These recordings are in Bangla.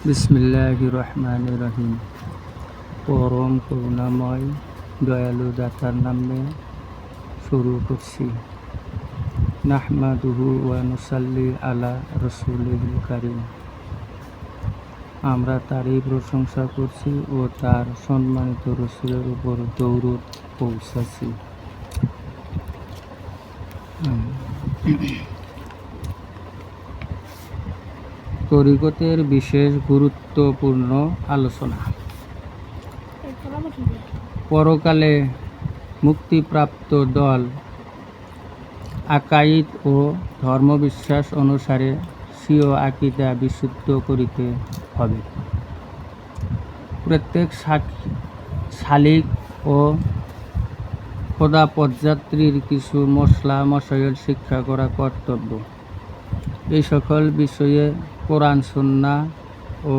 বিসমিল্লাহির রহমানির রহিম। পরম করুণাময় দয়ালু দাতার নামে শুরু করছি। নাহমাদুহু ওয়া নুসাল্লি আলা রাসূলিল কারীম। আমরা তারই প্রশংসা করছি ও তার সম্মানিত রাসূলের উপর দরুদ পৌঁছাচ্ছি। তরিকতের বিশেষ গুরুত্বপূর্ণ আলোচনা। পরকালে মুক্তিপ্রাপ্ত দল আকাইদ ও ধর্মবিশ্বাস অনুসারে স্বীয় আকীদা বিশুদ্ধ করিতে হবে। প্রত্যেক শালিক ও খোদাপদযাত্রীর কিছু মশাইল শিক্ষা করা কর্তব্য। এই সকল বিষয়ে কোরআন সুন্নাহ ও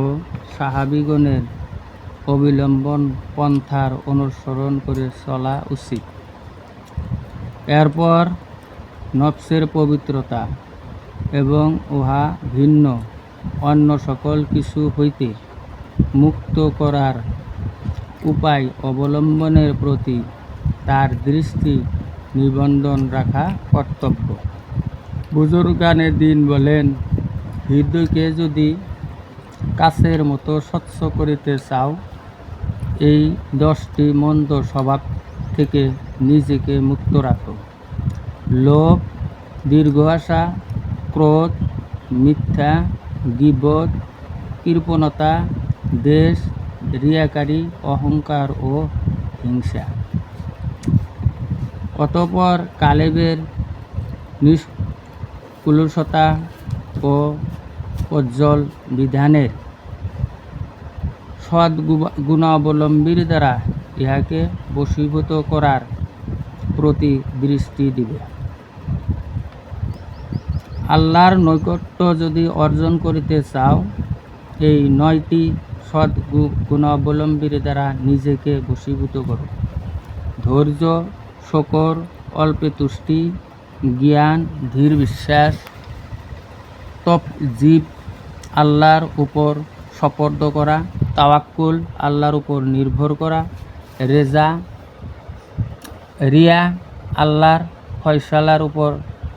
সাহাবীগণের অবলম্বন পন্থার অনুসরণ করে চলা উচিত। এরপর নফসের পবিত্রতা এবং উহা ভিন্ন অন্য সকল কিছু হইতে মুক্ত করার উপায় অবলম্বনের প্রতি তার দৃষ্টি নিবন্ধন রাখা কর্তব্য। বুজুর্গানে দিন বলেন, হৃদয়কে যদি কাচের মতো স্বচ্ছ করিতে চাও, এই 10টি মন্দ স্বভাব থেকে নিজেকে মুক্ত রাখো: লোভ, দীর্ঘ আশা, ক্রোধ, মিথ্যা, গীবত, কৃপণতা, দ্বেষ, রিয়াকারী, অহংকার ও হিংসা। অতঃপর কালেবের নিষ্কুলসতা ও প্রজ্জ্বল বিধানের সদ্গুণাবলম্বীর দ্বারা ইহাকে বশীভূত করার প্রতি দৃষ্টি দিবে। আল্লাহর নৈকট্য যদি অর্জন করিতে চাও, এই 9টি সদ্গুণাবলম্বীর দ্বারা নিজেকে বশীভূত করো: ধৈর্য, শকর, অল্পে তুষ্টি, জ্ঞান, ধীর বিশ্বাস, তপজিব, আল্লাহর উপর সপর্দ করা, তাওয়াক্কুল, আল্লাহর উপর নির্ভর করা, রিয়া, আল্লাহর ফয়সালার উপর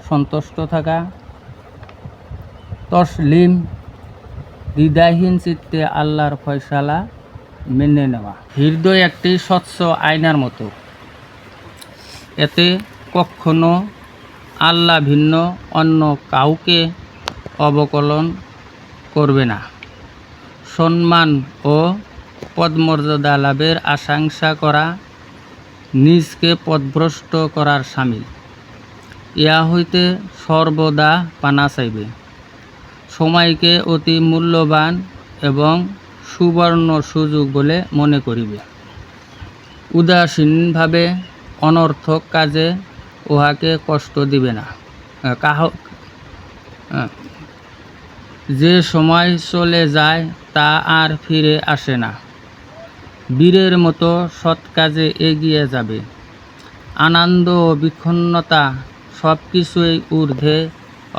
সন্তুষ্ট থাকা, তসলিম, দ্বিধাহীন চিত্তে আল্লাহর ফয়সালা মেনে নেওয়া। হৃদয় একটি স্বচ্ছ আয়নার মতো, এতে কখনো আল্লাহ ভিন্ন অন্য কাউকে অবকলন করবে না। সম্মান ও পদমর্যাদা লাভের আকাঙ্ক্ষা করা নিজকে পথভ্রষ্ট করার শামিল। ইহা হইতে সর্বদা পানা চাইবে। সময়কে অতি মূল্যবান এবং সুবর্ণ সুযোগ বলে মনে করিবে। উদাসীনভাবে অনর্থক কাজে উহাকে কষ্ট দিবে না। যে সময় চলে যায় তা আর ফিরে আসে না। বীরের মতো সৎ কাজে এগিয়ে যাবে। আনন্দ ও বিক্ষিপ্ততা সব কিছুই ঊর্ধ্বে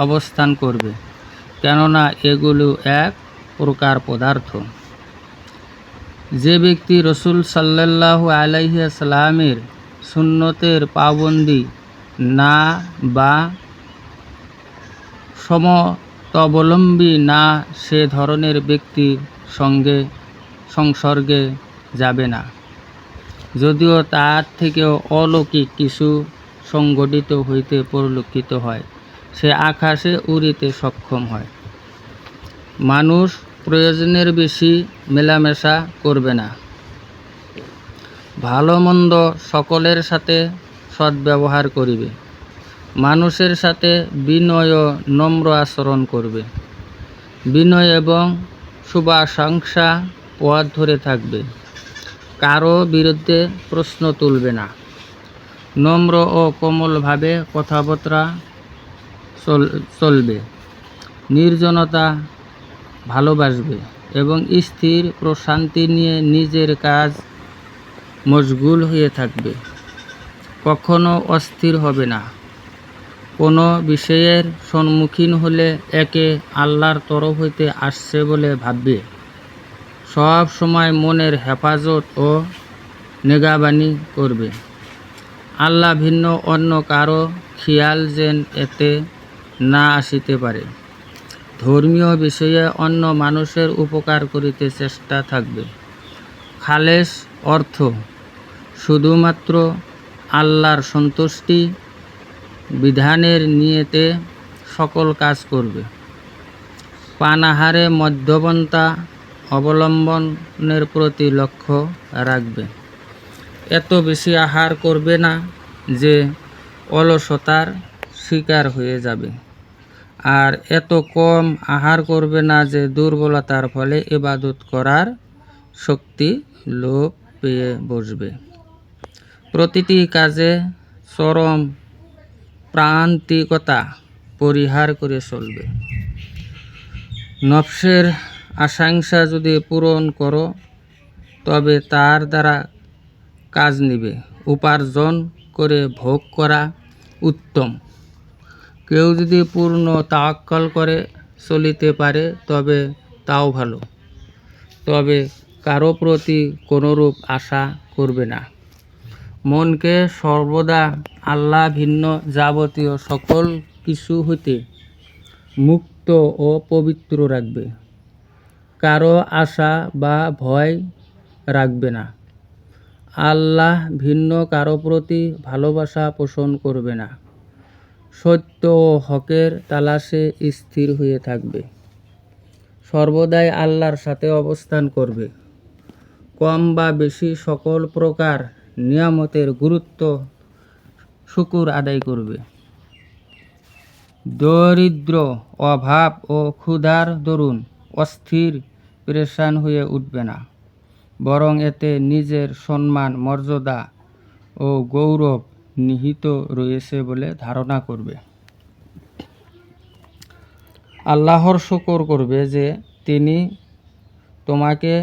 অবস্থান করবে, কেননা এগুলো এক প্রকার পদার্থ। যে ব্যক্তি রাসূল সাল্লাল্লাহু আলাইহি ওয়াসাল্লামের সুন্নতের পাবন্দি না বা সমতাবলম্বী না, সে ধরনের ব্যক্তির সঙ্গে সংসর্গে যাবে না, যদিও তার থেকেও অলৌকিক কিছু সংঘটিত হইতে পরিলক্ষিত হয়। সে আকাশে উড়িতে সক্ষম হয়। মানুষ প্রয়োজনের বেশি মেলামেশা করবে না। ভালো মন্দ সকলের সাথে সদ্ব্যবহার করিবে। মানুষের সাথে বিনয় ও নম্র আচরণ করবে। বিনয় এবং শুভাকাঙ্ক্ষা পথ ধরে থাকবে। কারো বিরুদ্ধে প্রশ্ন তুলবে না। নম্র ও কোমলভাবে কথাবার্তা চলবে। নির্জনতা ভালোবাসবে এবং স্থির প্রশান্তি নিয়ে নিজের কাজ মশগুল হয়ে থাকবে। কখনো অস্থির হবে না। কোনো বিষয়ের সম্মুখীন হলে একে আল্লাহর তরফ হইতে আসছে বলে ভাববে। সব সময় মনের হেফাজত ও নেগাবানি করবে। আল্লাহ ভিন্ন অন্য কারো খেয়াল যেন এতে না আসিতে পারে। ধর্মীয় বিষয়ে অন্য মানুষের উপকার করিতে চেষ্টা থাকবে। খালেস অর্থ শুধুমাত্র আল্লাহর সন্তুষ্টি বিধানের নিয়তে সকল কাজ করবে। পানাহারে মধ্যপন্থা অবলম্বনের প্রতি লক্ষ্য রাখবে। এত বেশি আহার করবে না যে অলসতার শিকার হয়ে যাবে, আর এত কম আহার করবে না যে দুর্বলতার ফলে ইবাদত করার শক্তি লোপ পেয়ে বসবে। প্রতিটি কাজে চরম প্রান্তিকতা পরিহার করে চলবে। নফসের আকাঙ্ক্ষা যদি পূরণ করো তবে তার দ্বারা কাজ নিবে। উপার্জন করে ভোগ করা উত্তম। কেউ যদি পূর্ণ তাওয়াক্কুল করে চলিতে পারে তবে তাও ভালো, তবে কারো প্রতি কোনরূপ আশা করবে না। মনকে সর্বদা আল্লাহ ভিন্ন যাবতীয় সকল কিছু হইতে মুক্ত ও পবিত্র রাখবে। কারো আশা বা ভয় রাখবে না। আল্লাহ ভিন্ন কারো প্রতি ভালোবাসা পোষণ করবে না। সত্য ও হকের তালাশে স্থির হয়ে থাকবে। সর্বদাই আল্লাহর সাথে অবস্থান করবে। কম বা বেশি সকল প্রকার নিয়ামতের গুরুত্ব শুকর আদায় করবে। দরিদ্র, অভাব ও ক্ষুধার দরুন অস্থির পেরেশান হয়ে উঠবে না, বরং এতে নিজের সম্মান, মর্যাদা ও গৌরব নিহিত রয়েছে বলে ধারণা করবে। আল্লাহর শুকর করবে যে তিনি তোমাকে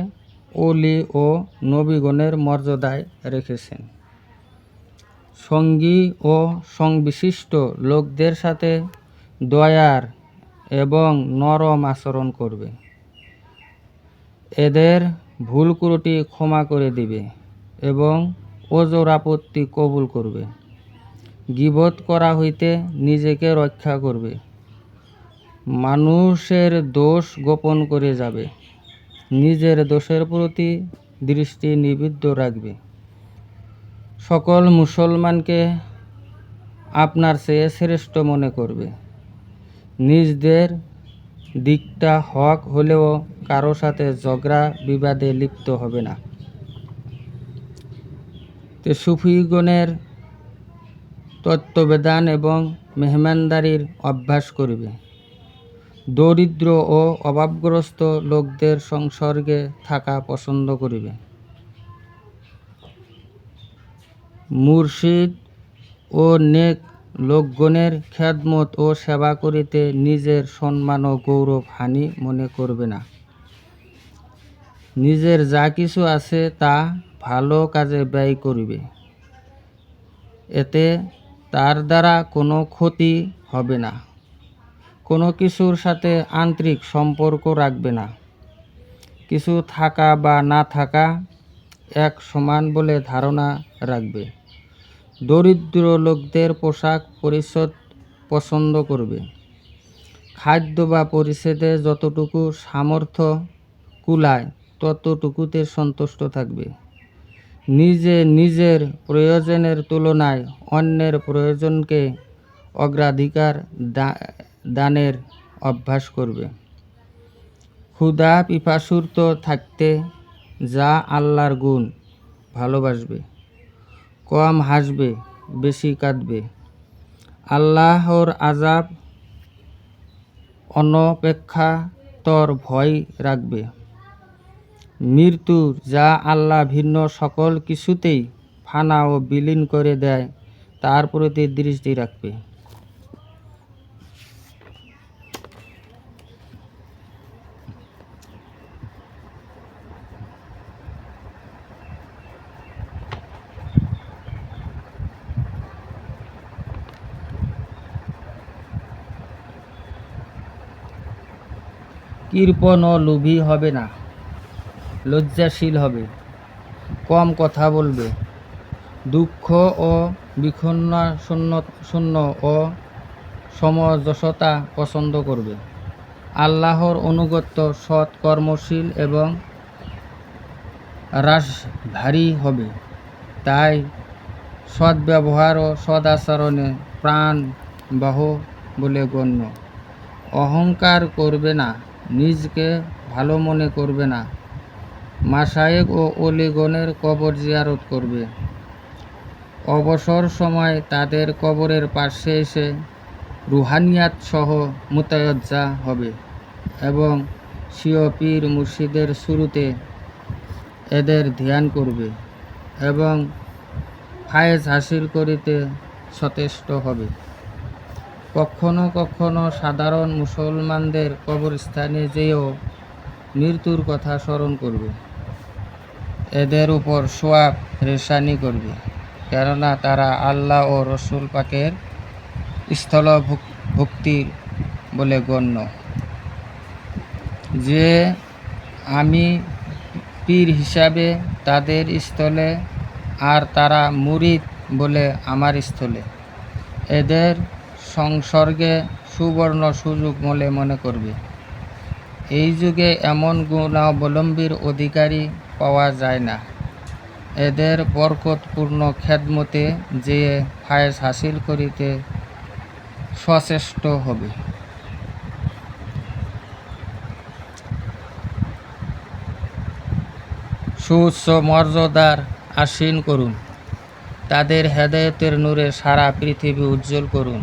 ওলি ও নবীগণের মর্যাদায় রেখেছেন। সঙ্গী ও সংবিশিষ্ট লোকদের সাথে দয়ার এবং নরম আচরণ করবে। এদের ভুল ত্রুটি ক্ষমা করে দিবে এবং ওজর আপত্তি কবুল করবে। গীবত করা হইতে নিজেকে রক্ষা করবে। মানুষের দোষ গোপন করে যাবে। নিজের দোষের প্রতি দৃষ্টি নিবদ্ধ রাখবে। সকল মুসলমানকে আপনার চেয়ে শ্রেষ্ঠ মনে করবে। নিজেদের দিকটা হক হলেও কারো সাথে ঝগড়া বিবাদে লিপ্ত হবে না। সুফিগণের তত্ত্ববেদান এবং মেহমানদারির অভ্যাস করবে। দরিদ্র ও অভাবগ্রস্ত লোকদের সংসর্গে থাকা পছন্দ করবে। মুর্শিদ ও নেক লোকগণের খেদমত ও সেবা করিতে নিজের সম্মান ও গৌরব হানি মনে করবে না। নিজের যা কিছু আছে তা ভালো কাজে ব্যয় করিবে। এতে তার দ্বারা কোনো ক্ষতি হবে না। কোনো কিছুর সাথে আন্তরিক সম্পর্ক রাখবে না। কিছু থাকা বা না থাকা এক সমান বলে ধারণা রাখবে। দরিদ্র লোকদের পোশাক পরিচ্ছদ পছন্দ করবে। খাদ্য বা পরিচ্ছদে যতটুকু সামর্থ্য কুলায় ততটুকুতে সন্তুষ্ট থাকবে। নিজের প্রয়োজনের তুলনায় অন্যের প্রয়োজনকে অগ্রাধিকার দানের অভ্যাস করবে। ক্ষুধা পিপাসুর্ত থাকতে যা আল্লাহর গুণ ভালোবাসবে। কম হাসবে, বেশি কাঁদবে। আল্লাহর আযাব অনপেক্ষাতর ভয় রাখবে। মৃত্যু যা আল্লাহ ভিন্ন সকল কিছুতেই ফানা ও বিলীন করে দেয় তার প্রতি দৃষ্টি রাখবে। কৃপণ ও লোভী হবে না। লজ্জাশীল হবে, কম কথা বলবে, দুঃখ ও শূন্য ও সমঞ্জসতা পছন্দ করবে, আল্লাহর অনুগত্য, সৎ কর্মশীল এবং রাশভারী হবে। তাই সদ্ব্যবহার ও সদাচরণে প্রাণবাহ বলে গণ্য। অহংকার করবে না, নিজকে ভালো মনে করবে না, মাশায়েখ ও অলিগণের কবর জিয়ারত করবে, অবসর সময় তাদের কবরের পাশে এসে রুহানিয়াত সহ মুতায়াজ্জা হবে এবং স্বীয় পীর মুর্শিদের শুরুতে এদের ধ্যান করবে এবং ফায়েজ হাসিল করিতে সচেষ্ট হবে। কখনো কখনো সাধারণ মুসলমানদের কবরস্থানে যেও মৃত্যুর কথা স্মরণ করবে, এদের উপর সোয়াব রেশানি করবে, কেননা তারা আল্লাহ ও রসুল পাকের স্থলভুক্তি বলে গণ্য। যে আমি পীর হিসাবে তাদের স্থলে আর তারা মুরিদ বলে আমার স্থলে, এদের সংসর্গে সুবর্ণ সুযোগ বলে মনে করবে। এই যুগে এমন গুণাবলম্বীর অধিকারী পাওয়া যায় না। এদের বরকতপূর্ণ খেদমতে যে ফায়েজ হাসিল করিতে সচেষ্ট হবে। সুউচ্চ মর্যাদার আসীন করুন, তাদের হেদায়েতের নূরে সারা পৃথিবী উজ্জ্বল করুন।